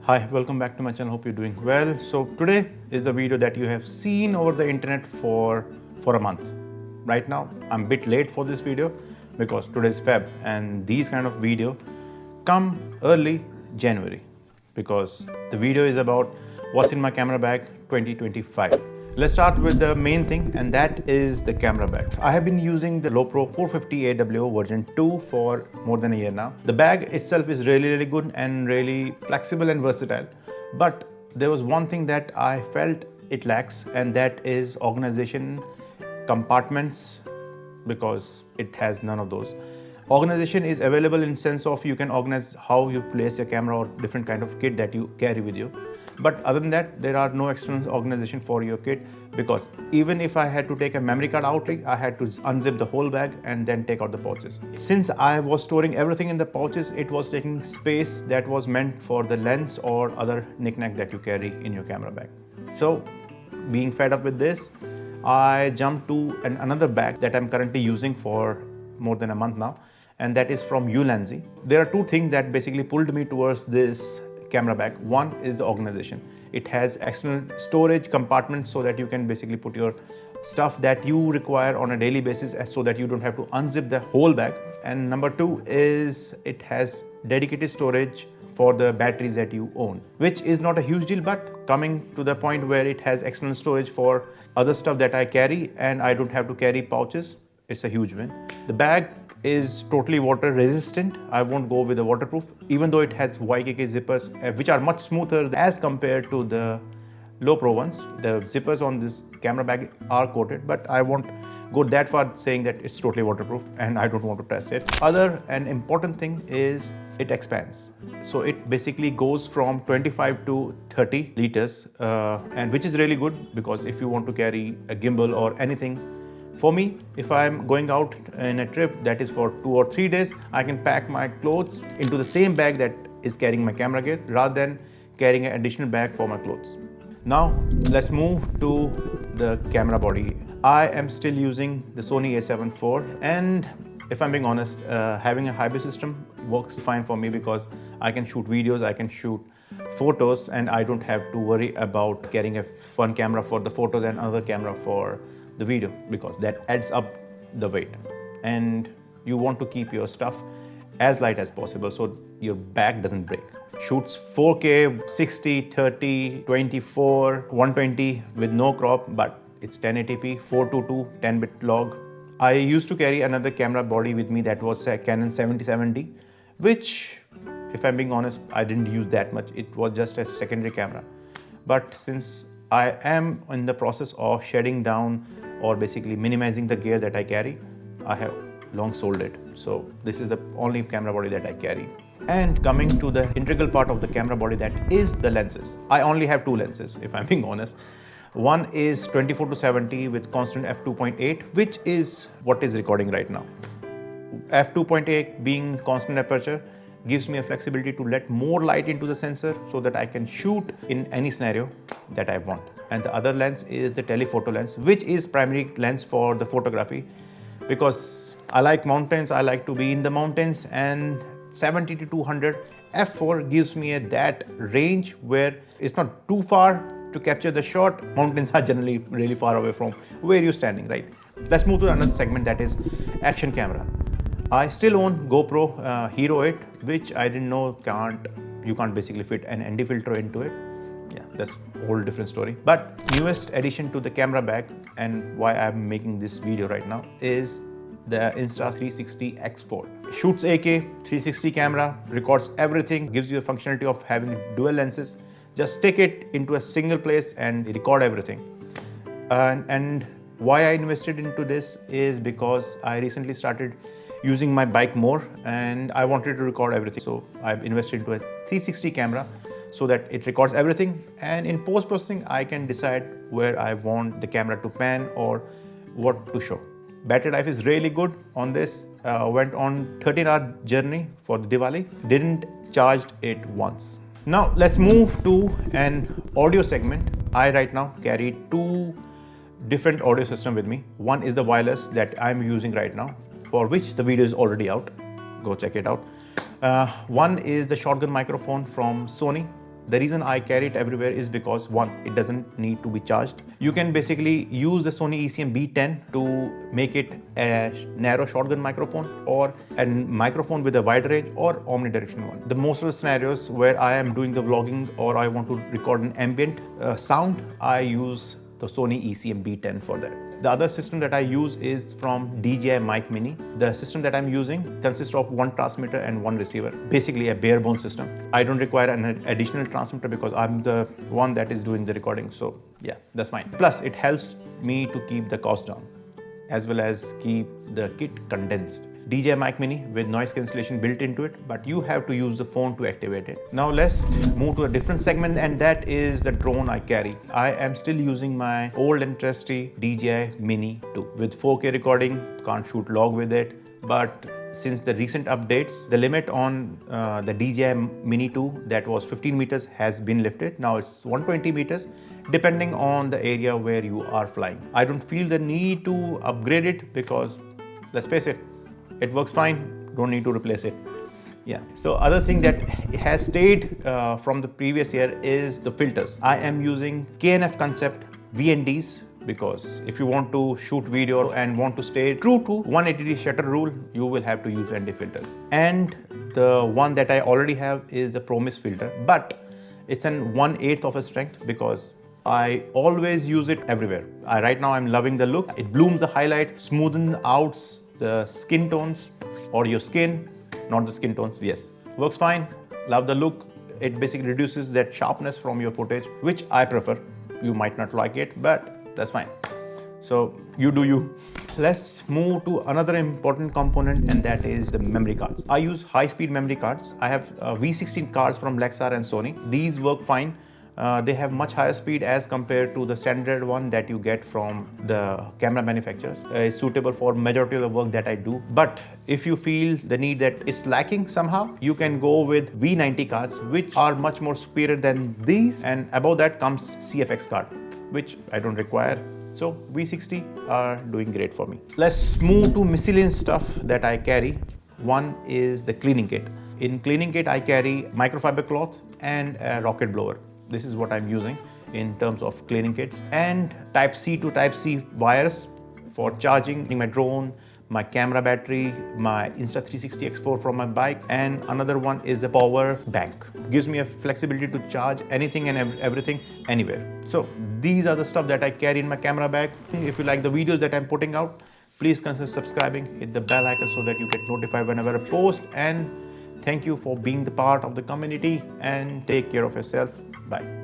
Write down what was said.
Hi, welcome back to my channel. Hope you're doing well. So today is the video that you have seen over the internet for a month. Right now, I'm a bit late for this video because today's Feb and these kind of video come early January because the video is about what's in my camera bag 2025. Let's start with the main thing, and that is the camera bag. I have been using the GoPro 450 AWO version 2 for more than a year now. The bag itself is really good and really flexible and versatile. But there was one thing that I felt it lacks, and that is organization, compartments, because it has none of those. Organization is available in sense of you can organize how you place your camera or different kind of kit that you carry with you. But other than that, there are no external organization for your kit, because even if I had to take a memory card out, I had to unzip the whole bag and then take out the pouches. Since I was storing everything in the pouches, it was taking space that was meant for the lens or other knick-knack that you carry in your camera bag. So being fed up with this, I jumped to another bag that I'm currently using for more than a month now, and that is from Ulanzi. There are two things that basically pulled me towards this camera bag. One is the organization. It has external storage compartments so that you can basically put your stuff that you require on a daily basis so that you don't have to unzip the whole bag. And number two is it has dedicated storage for the batteries that you own, which is not a huge deal, but coming to the point where it has external storage for other stuff that I carry and I don't have to carry pouches, it's a huge win. The bag is totally water resistant. I won't go with the waterproof, even though it has YKK zippers, which are much smoother as compared to the low pro ones. The zippers on this camera bag are coated, but I won't go that far saying that it's totally waterproof, and I don't want to test it. Other and important thing is it expands. So it basically goes from 25 to 30 liters, and which is really good, because if you want to carry a gimbal or anything. For me, if I'm going out in a trip that is for 2 or 3 days, I can pack my clothes into the same bag that is carrying my camera gear rather than carrying an additional bag for my clothes. Now, let's move to the camera body. I am still using the Sony a7 IV, and if I'm being honest, having a hybrid system works fine for me because I can shoot videos, I can shoot photos, and I don't have to worry about carrying a one camera for the photos and another camera for the video, because that adds up the weight, and you want to keep your stuff as light as possible so your bag doesn't break. Shoots 4K, 60, 30, 24, 120 with no crop, but it's 1080p, 422, 10-bit log. I used to carry another camera body with me that was a Canon 7070, which, if I'm being honest, I didn't use that much. It was just a secondary camera. But since I am in the process of shedding down or basically minimizing the gear that I carry, I have long sold it. So this is the only camera body that I carry. And coming to the integral part of the camera body, that is the lenses. I only have two lenses, if I'm being honest. One is 24 to 70 with constant f2.8, which is what is recording right now. f2.8 being constant aperture gives me a flexibility to let more light into the sensor so that I can shoot in any scenario that I want. And the other lens is the telephoto lens, which is primary lens for the photography, because I like mountains, I like to be in the mountains, and 70 to 200 f4 gives me that range where it's not too far to capture the shot. Mountains are generally really far away from where you're standing, right? Let's move to another segment, that is action camera. I still own GoPro Hero 8, which I didn't know you can't basically fit an ND filter into it. Yeah, that's a whole different story. But newest addition to the camera bag, and why I'm making this video right now, is the Insta360 X4. Shoots 8K, 360 camera, records everything, gives you the functionality of having dual lenses. Just stick it into a single place and record everything. And why I invested into this is because I recently started using my bike more and I wanted to record everything. So I've invested into a 360 camera so that it records everything, and in post-processing I can decide where I want the camera to pan or what to show. Battery life is really good on this. Went on 13-hour journey for the Diwali. Didn't charge it once. Now let's move to an audio segment. I right now carry two different audio systems with me. One is the wireless that I'm using right now, for which the video is already out. Go check it out. One is the shotgun microphone from Sony, The reason I carry it everywhere is because one, it doesn't need to be charged. You can basically use the Sony ECM B10 to make it a narrow shotgun microphone or a microphone with a wide range or omnidirectional one. The most of the scenarios where I am doing the vlogging or I want to record an ambient sound, I use the Sony ECM B10 for that. The other system that I use is from DJI Mic Mini. The system that I'm using consists of one transmitter and one receiver, basically a bare bone system. I don't require an additional transmitter because I'm the one that is doing the recording. So yeah, that's fine. Plus it helps me to keep the cost down as well as keep the kit condensed. DJI Mic Mini with noise cancellation built into it, but you have to use the phone to activate it. Now let's move to a different segment, and that is the drone I carry. I am still using my old and trusty DJI Mini 2 with 4K recording. Can't shoot log with it, but since the recent updates, the limit on the DJI Mini 2 that was 15 meters has been lifted. Now it's 120 meters depending on the area where you are flying. I don't feel the need to upgrade it because let's face it, it works fine, don't need to replace it. Yeah. So other thing that has stayed from the previous year is the filters. I am using K&F Concept VNDs because if you want to shoot video and want to stay true to 180 shutter rule, you will have to use ND filters. And the one that I already have is the Promise filter, but it's an 1/8 of a strength because I always use it everywhere. Right now I'm loving the look. It blooms the highlight, smoothens out the skin tones or your skin, not the skin tones. Yes, works fine. Love the look. It basically reduces that sharpness from your footage, which I prefer. You might not like it, but that's fine. So you do you. Let's move to another important component, and that is the memory cards. I use high-speed memory cards. I have V16 cards from Lexar and Sony. These work fine. They have much higher speed as compared to the standard one that you get from the camera manufacturers. It's suitable for majority of the work that I do. But if you feel the need that it's lacking somehow, you can go with V90 cards, which are much more superior than these. And above that comes CFX card, which I don't require. So V60 are doing great for me. Let's move to miscellaneous stuff that I carry. One is the cleaning kit. In cleaning kit, I carry microfiber cloth and a rocket blower. This is what I'm using in terms of cleaning kits, and type C to type C wires for charging my drone, my camera battery, my Insta360 X4 from my bike, and another one is the power bank. Gives me a flexibility to charge anything and everything anywhere. So these are the stuff that I carry in my camera bag. If you like the videos that I'm putting out, please consider subscribing, hit the bell icon so that you get notified whenever I post, and thank you for being the part of the community, and take care of yourself. Bye.